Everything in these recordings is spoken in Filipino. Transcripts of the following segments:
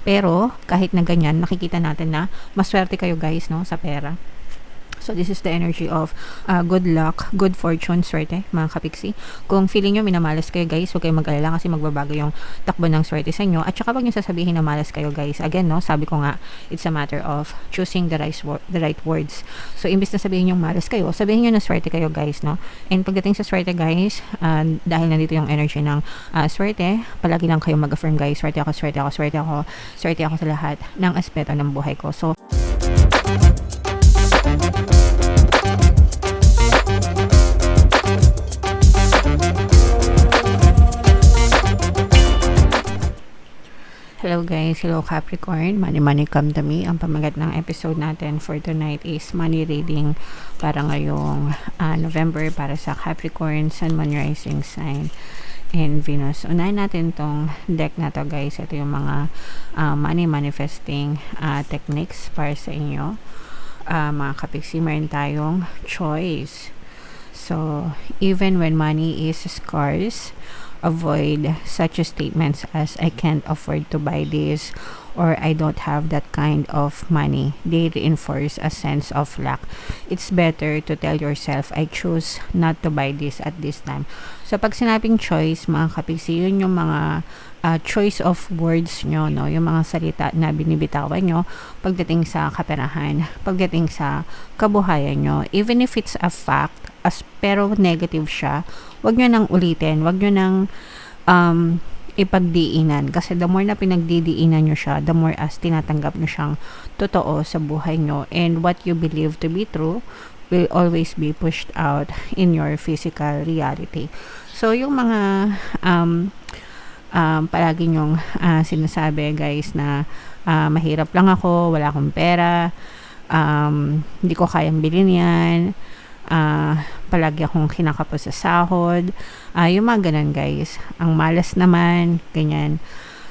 Pero kahit na ganyan, nakikita natin na maswerte kayo guys, no, sa pera. So, this is the energy of good luck, good fortune, swerte, mga kapiksi. Kung feeling nyo minamalas kayo guys, huwag kayong mag-alala kasi magbabago yung takbo ng swerte sa inyo. At saka wag nyo sasabihin na malas kayo guys. Again, no, sabi ko nga, it's a matter of choosing the right words. So, imbis na sabihin yung malas kayo, sabihin nyo na swerte kayo guys, no. And pagdating sa swerte guys, dahil nandito yung energy ng swerte, palagi lang kayong mag-affirm guys, swerte ako, swerte ako, swerte ako, swerte ako sa lahat ng aspeto ng buhay ko. So, hello guys, hello Capricorn, money come to me. Ang pamagat ng episode natin for tonight is money reading para ngayong November para sa Capricorn, Sun, Moon, Rising sign and Venus. Unahin natin tong deck na to guys. Ito yung mga money manifesting techniques para sa inyo. Mga kapiksi, meron tayong choice. So, even when money is scarce, avoid such statements as I can't afford to buy this or I don't have that kind of money. They reinforce a sense of lack. It's better to tell yourself, I choose not to buy this at this time. So, pag sinabing choice, mga kapiksi, yun yung mga choice of words nyo, no? Yung mga salita na binibitawan nyo pagdating sa kaperahan, pagdating sa kabuhayan nyo. Even if it's a fact, pero negative siya, wag nyo nang ulitin, wag nyo nang ipagdiinan. Kasi the more na pinagdidiinan nyo siya, the more as tinatanggap nyo siyang totoo sa buhay nyo. And what you believe to be true will always be pushed out in your physical reality. So, yung mga palagi nyong sinasabi guys na mahirap lang ako, wala akong pera, hindi ko kayang bilhin yan, palagi akong kinakapos sa sahod, yung mga ganun guys, ang malas naman, ganyan.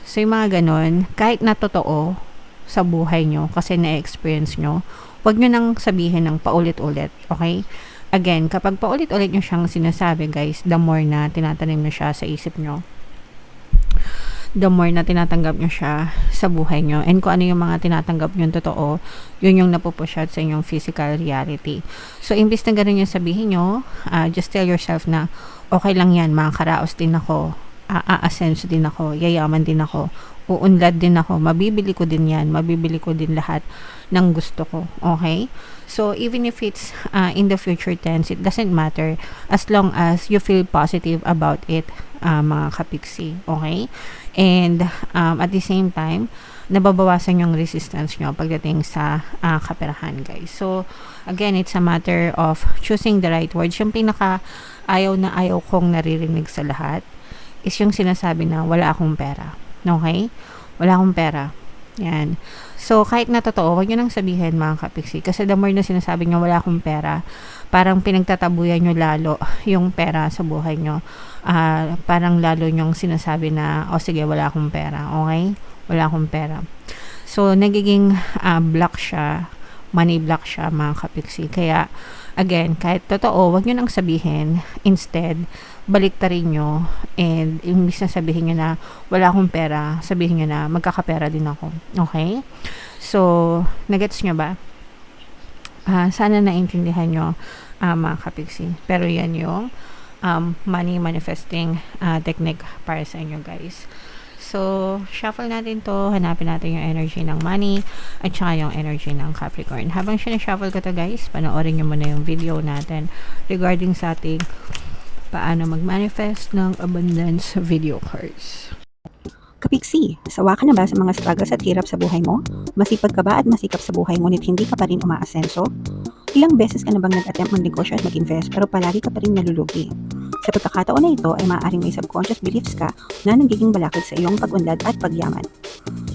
So yung mga ganun, kahit na totoo sa buhay nyo kasi na-experience nyo, wag nyo nang sabihin ng paulit-ulit, okay? Again, kapag paulit-ulit nyo siyang sinasabi guys, the more na tinatanim nyo siya sa isip nyo, the more na tinatanggap nyo siya sa buhay nyo. And kung ano yung mga tinatanggap nyo totoo, yun yung napupush out sa inyong physical reality. So, imbis na ganun yung sabihin nyo, just tell yourself na, okay lang yan, makakaraos din ako, aasenso din ako, yayaman din ako, uunlad din ako, mabibili ko din yan, mabibili ko din lahat ng gusto ko. Okay? So, even if it's in the future tense, it doesn't matter as long as you feel positive about it, mga kapiksi. Okay? And at the same time, nababawasan yung resistance nyo pagdating sa kaperahan, guys. So, again, it's a matter of choosing the right words. Yung pinaka ayaw na ayaw kong naririnig sa lahat is yung sinasabi na wala akong pera. Okay? Wala akong pera. Yan. So, kahit na totoo, huwag nyo nang sabihin mga kapiksi. Kasi the more na sinasabi nyo wala akong pera, parang pinagtatabuyan nyo lalo yung pera sa buhay nyo. Parang lalo nyong sinasabi na, sige, wala akong pera. Okay? Wala akong pera. So, nagiging block siya, money block siya mga kapiksi. Kaya, again, kahit totoo, huwag nyo nang sabihin. Instead, baliktarin nyo and imbis na sabihin nyo na wala akong pera, sabihin nyo na magkakapera din ako. Okay? So, nagets nyo ba? Sana naintindihan nyo mga kapiksi. Pero yan yung money manifesting technique para sa inyo guys. So, shuffle natin to. Hanapin natin yung energy ng money at saka yung energy ng Capricorn. Habang sinashuffle ko to guys, panoorin nyo muna yung video natin regarding sa ating paano mag-manifest ng abundance video cards. Kapiksi, sawa ka na ba sa mga struggles at hirap sa buhay mo? Masipag ka ba at masikap sa buhay ngunit hindi ka pa rin umaasenso? Ilang beses ka na bang nag-attempt mag-negosyo at mag-invest pero palagi ka pa rin nalulugi? Sa pagkakataon na ito ay maaaring may subconscious beliefs ka na nagiging balakid sa iyong pag-unlad at pagyaman.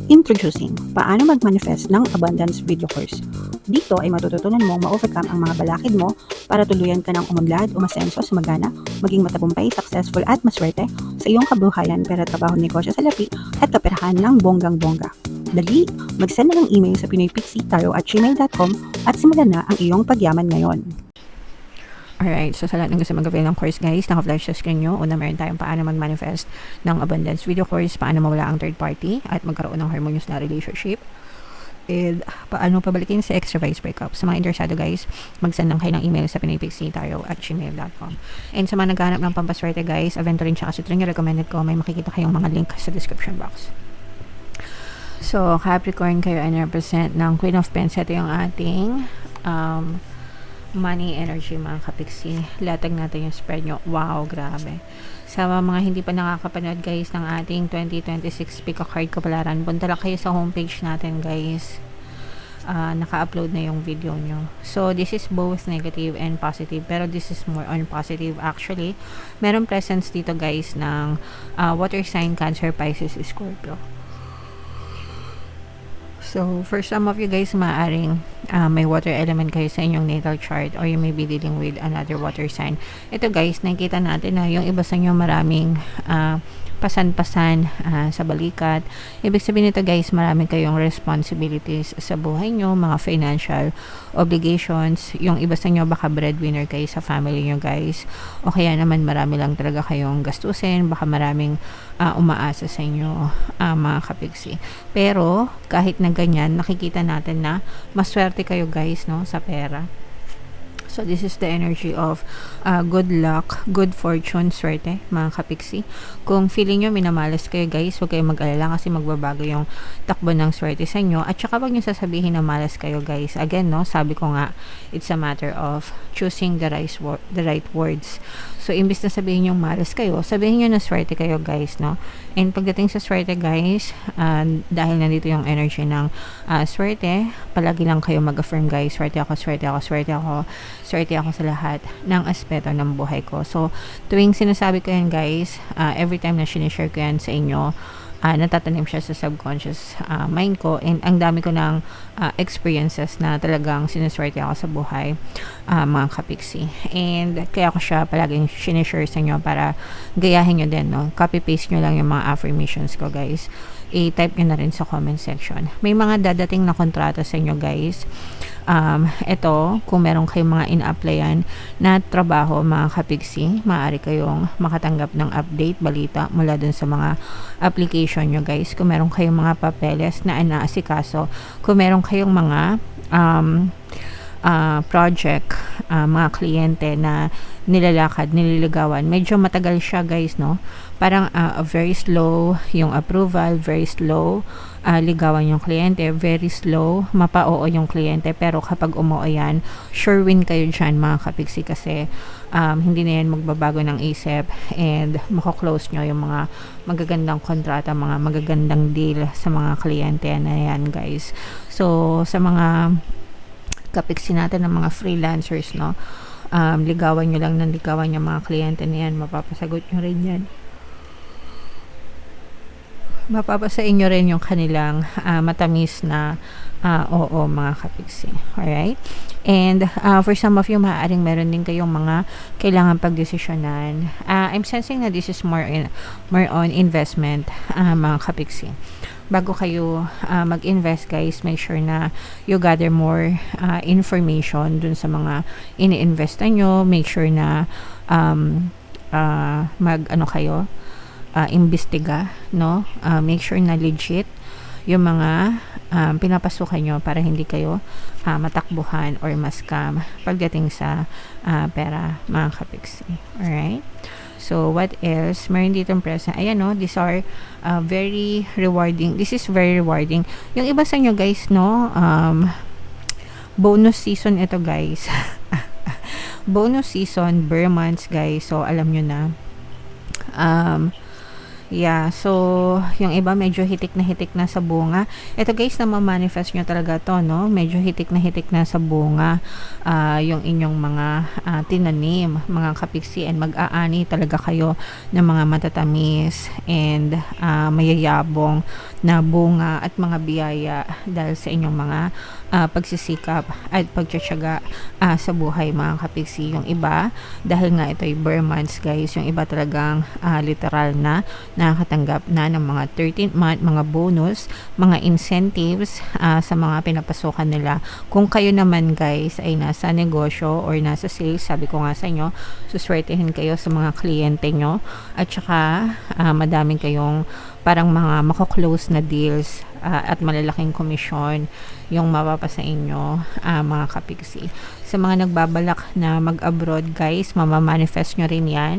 Introducing, paano mag-manifest ng abundance video course. Dito ay matututunan mong ma-overcome ang mga balakid mo para tuluyan ka ng umunlad, umasenso, sumagana, maging matagumpay, successful at maswerte sa iyong kabuhayan, pera, trabaho, negosyo, salapi at kaperahan ng bonggang-bongga. Dali, mag-send na ng email sa pinoypixie@gmail.com at simulan na ang iyong pagyaman ngayon. Alright, so sa lahat ng gusto mag-avail ng course guys, naka-flash sa screen nyo. Una, meron tayong paano mag-manifest ng abundance video course, paano mawala ang third party at magkaroon ng harmonious na relationship, and paano pabalikin sa extra vice breakup. Sa mga interesado guys, mag-send lang kayo ng email sa pinaypixitayo@gmail.com. And sa mga naghahanap ng pampaswerte guys, Aventurin tsaka Sutrin yung recommended ko, may makikita kayong mga link sa description box. So, Capricorn, kayo ay represent ng Queen of Pence. Ito yung ating money energy mga kapiksi. Latag natin yung spread nyo. Wow, grabe. Sa mga hindi pa nakakapanood guys ng ating 2026 Pick a Card Kapalaran, punta lang kayo sa homepage natin guys. Naka-upload na yung video nyo. So, this is both negative and positive. Pero this is more on positive actually. Meron presence dito guys ng water sign, Cancer, Pisces, Scorpio. So, for some of you guys, maaring may water element kayo sa inyong natal chart or you may be dealing with another water sign. Ito guys, nakikita natin na yung iba sa inyo maraming pasan-pasan sa balikat. Ibig sabihin nito guys, marami kayong responsibilities sa buhay nyo, mga financial obligations. Yung iba sa inyo baka breadwinner kayo sa family nyo guys. O kaya naman marami lang talaga kayong gastusin, baka maraming umaasa sa inyo mga kapiksi. Pero kahit na ganyan, nakikita natin na maswerte kayo guys no sa pera. So, this is the energy of good luck, good fortune, swerte, mga kapiksi. Kung feeling nyo minamalas kayo guys, huwag kayong mag-alala kasi magbabago yung takbo ng swerte sa inyo. At saka wag nyo sasabihin na malas kayo guys. Again, no, sabi ko nga, it's a matter of choosing the right words. So, imbis na sabihin yung malas kayo, sabihin nyo na swerte kayo guys, no? And pagdating sa swerte guys, dahil nandito yung energy ng swerte, palagi lang kayo mag-affirm guys, swerte ako, swerte ako, swerte ako, swerte ako sa lahat ng aspeto ng buhay ko. So, tuwing sinasabi ko yan guys, every time na sinishare ko yan sa inyo, natatanim siya sa subconscious mind ko, and ang dami ko ng experiences na talagang sinuswerte ako sa buhay mga kapiksi, and kaya ko siya palaging sinishare sa inyo para gayahin nyo din, no? Copy paste nyo lang yung mga affirmations ko guys, i-type nyo na rin sa comment section. May mga dadating na kontrata sa inyo guys. Ito, kung meron kayong mga in-applyan na trabaho mga kapiksi, maaari kayong makatanggap ng update, balita mula dun sa mga application nyo guys. Kung meron kayong mga papeles na inaasikaso, kung meron kayong mga project, mga kliyente na nilalakad, nililigawan, medyo matagal siya guys, no? Parang very slow yung approval, very slow ligawan yung kliyente, very slow mapa-oo yung kliyente. Pero kapag umuo yan, sure win kayo dyan mga kapiksi, kasi hindi na yan magbabago ng isip, and mako-close nyo yung mga magagandang kontrata, mga magagandang deal sa mga kliyente na yan guys. So, sa mga kapiksi natin ng mga freelancers, no, ligawan nyo lang ng ligawan yung mga kliyente na yan, mapapasagot nyo rin yan, mapapasain nyo rin yung kanilang matamis na oo mga kapiksi. Alright? And for some of you, maaaring meron din kayong mga kailangan pagdesisyonan. I'm sensing na this is more on investment mga kapiksi. Bago kayo mag-invest guys, make sure na you gather more information dun sa mga ini-investan nyo. Make sure na kayo imbestiga, no? Make sure na legit yung mga pinapasukan nyo para hindi kayo matakbuhan or ma-scam pagdating sa pera mga kapiksi. Alright? So, what else? Meron ditong present. Ayan, no? These are very rewarding. This is very rewarding. Yung iba sa inyo guys, no? Bonus season ito guys. Bonus season, bare months guys. So, alam nyo na. Yeah, so yung iba medyo hitik na sa bunga. Ito guys, na ma-manifest nyo talaga to, no? Medyo hitik na sa bunga yung inyong mga tinanim, mga kapiksi, and mag-aani talaga kayo ng mga matatamis and mayayabong na bunga at mga biyaya dahil sa inyong mga pagsisikap at pagtsatsaga sa buhay mga kapiksi. Yung iba, dahil nga ito ay bare months guys, yung iba talagang literal na nakakatanggap na ng mga 13th month, mga bonus, mga incentives sa mga pinapasukan nila. Kung kayo naman guys ay nasa negosyo or nasa sales, sabi ko nga sa inyo, suswertehin kayo sa mga kliyente nyo at saka madaming kayong parang mga mako-close na deals at malalaking komisyon yung mapapasa inyo mga kapiksi. Sa mga nagbabalak na mag-abroad guys, mamamanifest nyo rin yan.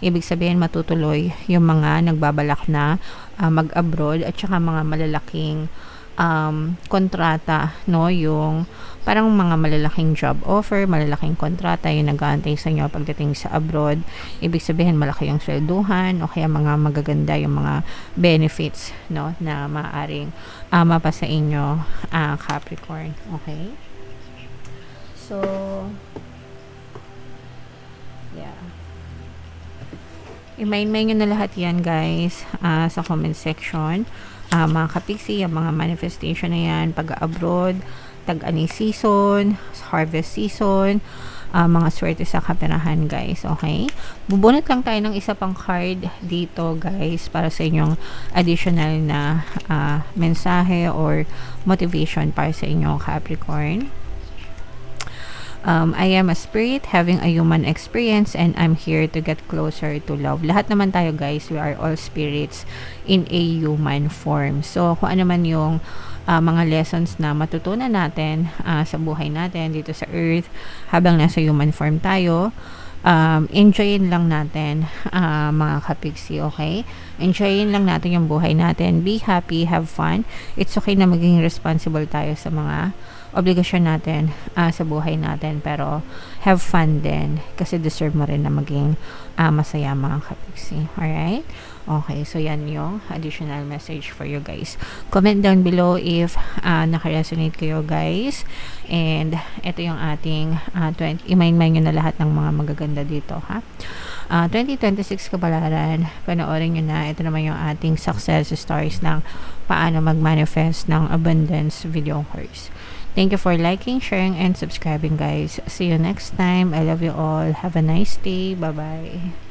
Ibig sabihin matutuloy yung mga nagbabalak na mag-abroad at saka mga malalaking kontrata, no, yung parang mga malalaking job offer, malalaking kontrata yung nag-aantay sa inyo pagdating sa abroad. Ibig sabihin malaki yung swelduhan o kaya mga magaganda yung mga benefits, no, na maaring mapasa inyo Capricorn. Okay, so yeah, i-main nyo na lahat yan guys sa comment section. Mga kapiksi, yung mga manifestation na yan, pag-abroad, tag-ani season, harvest season, mga swerte sa kaperahan guys, okay? Bubunot lang tayo ng isa pang card dito guys para sa inyong additional na mensahe or motivation para sa inyong Capricorn. I am a spirit having a human experience and I'm here to get closer to love. Lahat naman tayo guys, we are all spirits in a human form. So, kung ano man yung mga lessons na matutunan natin sa buhay natin dito sa earth habang nasa human form tayo, enjoyin lang natin mga kapiksi, okay? Enjoyin lang natin yung buhay natin. Be happy, have fun. It's okay na maging responsible tayo sa mga obligasyon natin sa buhay natin, pero have fun din kasi deserve mo rin na maging masaya mga kapiksi. Alright? Okay, so yan yung additional message for you guys. Comment down below if naka-resonate kayo guys, and ito yung ating i-mind nyo na lahat ng mga magaganda dito ha. 2026 kabalaran, panoorin nyo na. Ito naman yung ating success stories ng paano mag-manifest ng abundance video course. Thank you for liking, sharing, and subscribing guys. See you next time. I love you all. Have a nice day. Bye-bye.